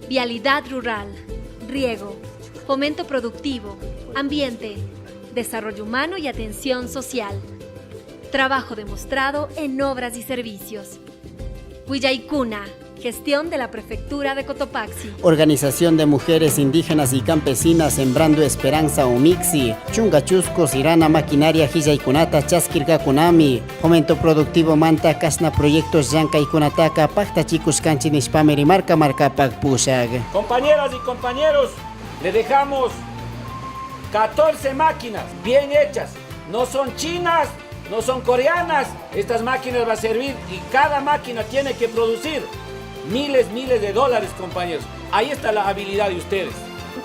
vialidad rural, riego, fomento productivo, ambiente, desarrollo humano y atención social. Trabajo demostrado en obras y servicios. Huillaicuna, gestión de la Prefectura de Cotopaxi. Organización de Mujeres Indígenas y Campesinas Sembrando Esperanza Umixi. Chungachuscos Irana Maquinaria Hillaikunata Chaskirkakunami. Fomento Productivo Manta Kasna Proyectos Llankaikunataka Pacta Chicos Canchinishpameri Marca Marcapac Pushag. Compañeras y compañeros, le dejamos 14 máquinas bien hechas. No son chinas, no son coreanas. Estas máquinas van a servir y cada máquina tiene que producir miles de dólares, compañeros. Ahí está la habilidad de ustedes.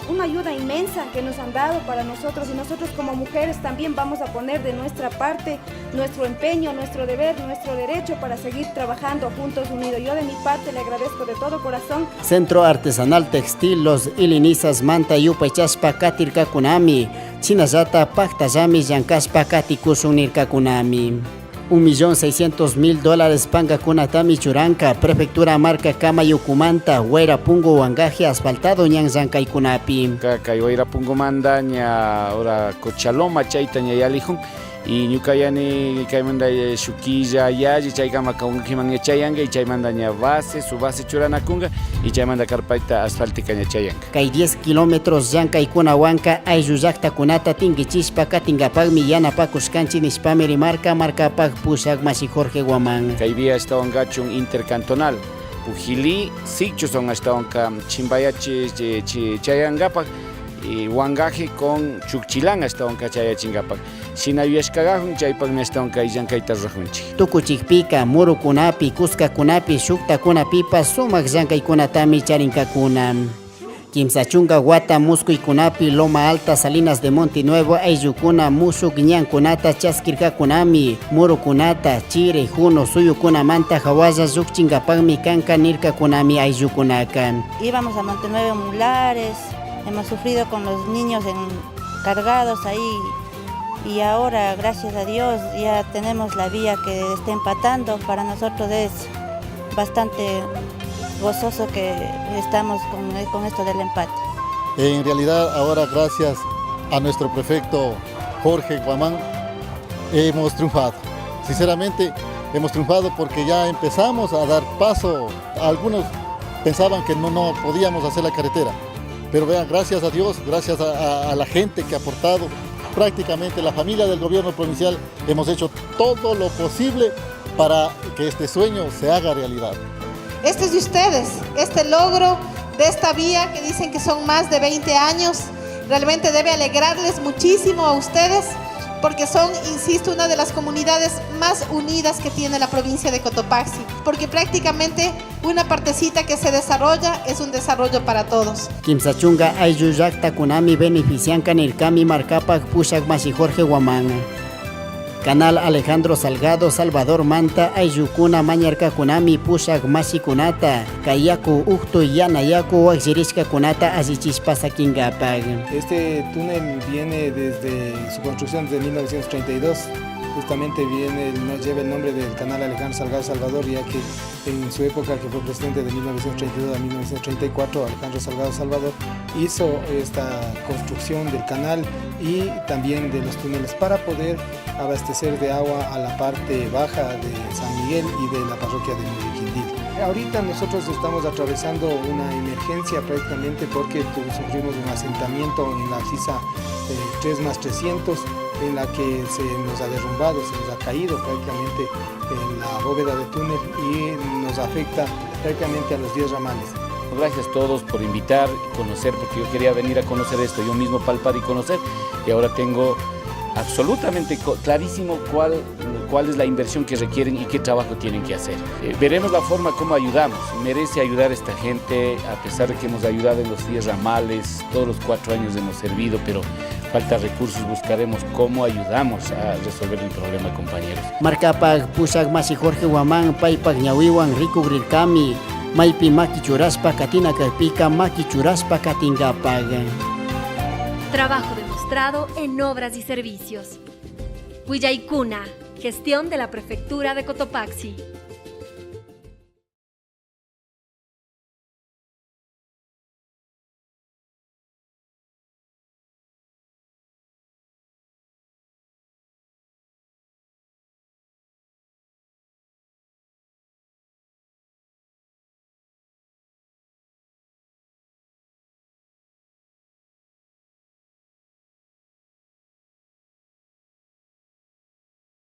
Una ayuda inmensa que nos han dado para nosotros, y nosotros como mujeres también vamos a poner de nuestra parte nuestro empeño, nuestro deber, nuestro derecho para seguir trabajando juntos, unidos. Yo de mi parte le agradezco de todo corazón. Centro Artesanal Textil Los Ilinizas Manta Yupechaspa Katirkakunami. Chinayata Paktayami Yankaspa Katikusunirkakunami. $1.600.000 Pangakunatami Churanca, Prefectura Marca Kama Yukumanta, Huayra Pungo Wangaje asfaltado ñan Llankaykunapi. Kay Huayra Pungo manda ña ahora Cochaloma chayta ña yalijun y ñukayani kaymanda shukilla yaji chaykama kaunkiman ña chayanga y chaymanda ña su base churanakunga y chaymanda karpayta asfaltika ña chayanga. Kay 10 kilómetros Llankaycuna Huanca ayllu llaqtakunata tinkichishpa katingapagmi yanapakuskanchik nishpameri marcapag pushak masi Jorge Guamán. Kay vía estaban gachun intercantonal. Pujili sikchu son estaban chimbayachi chayangapag y Wangaje con Chukchilán estaban chayachingapag. Sinayashkagajun chaypagmi estaban llankayta rajunchik. Tukuchikpika murukunapi kuskakunapi shuktakunapipas sumak llankaykunatami charinkakuna. Kimsachunga Guata Muskuikunapi Loma Alta Salinas de Montinuevo Ayllukuna Mushuk Ñankunata Chaskirkakunami Murukunata Chire Juno Suyukunamanta Hawaya Llukchingapagmi Kanka Nirkakunami Ayllukunakan. Íbamos a Montinuevo Mulares, hemos sufrido con los niños cargados ahí y ahora gracias a Dios ya tenemos la vía que está empatando. Para nosotros es bastante gozoso que estamos con esto del empate. En realidad ahora gracias a nuestro prefecto Jorge Guamán hemos triunfado. Sinceramente hemos triunfado porque ya empezamos a dar paso. Algunos pensaban que no podíamos hacer la carretera, pero vean, gracias a Dios, gracias a la gente que ha aportado, prácticamente la familia del gobierno provincial hemos hecho todo lo posible para que este sueño se haga realidad. Este es de ustedes, este logro de esta vía que dicen que son más de 20 años, realmente debe alegrarles muchísimo a ustedes porque son, insisto, una de las comunidades más unidas que tiene la provincia de Cotopaxi, porque prácticamente una partecita que se desarrolla es un desarrollo para todos. Kimsachunga ayllu llaqtakunami beneficianka nirkami marcapac pushak masi Jorge Guamán. Canal Alejandro Salgado Salvador Manta Ayllukuna Mañarkakunami Pushak Mashikunata Kayaku Uktu Yanayaku Wakshirishkakunata Asichispasakinkapag. Este túnel viene desde su construcción desde 1932. Justamente nos lleva el nombre del Canal Alejandro Salgado Salvador, ya que en su época, que fue presidente de 1932 a 1934, Alejandro Salgado Salvador hizo esta construcción del canal y también de los túneles para poder abastecer de agua a la parte baja de San Miguel y de la parroquia de Muruquindil. Ahorita nosotros estamos atravesando una emergencia prácticamente porque sufrimos un asentamiento en la FISA 3+300, en la que se nos ha derrumbado, se nos ha caído prácticamente en la bóveda de túnel y nos afecta prácticamente a los 10 ramales. Gracias a todos por invitar y conocer, porque yo quería venir a conocer esto, yo mismo palpar y conocer, y ahora tengo absolutamente clarísimo cuál es la inversión que requieren y qué trabajo tienen que hacer. Veremos la forma como ayudamos. Merece ayudar a esta gente, a pesar de que hemos ayudado en los 10 ramales, todos los 4 años hemos servido, pero falta recursos, buscaremos cómo ayudamos a resolver el problema, compañeros. Marcapac pushak masi Jorge Guamán paypak ñawiwan rikugrirkami maypi maki churaspa katina karpika maki churaspa katingapag. Trabajo demostrado en obras y servicios. Huillaicuna, gestión de la Prefectura de Cotopaxi.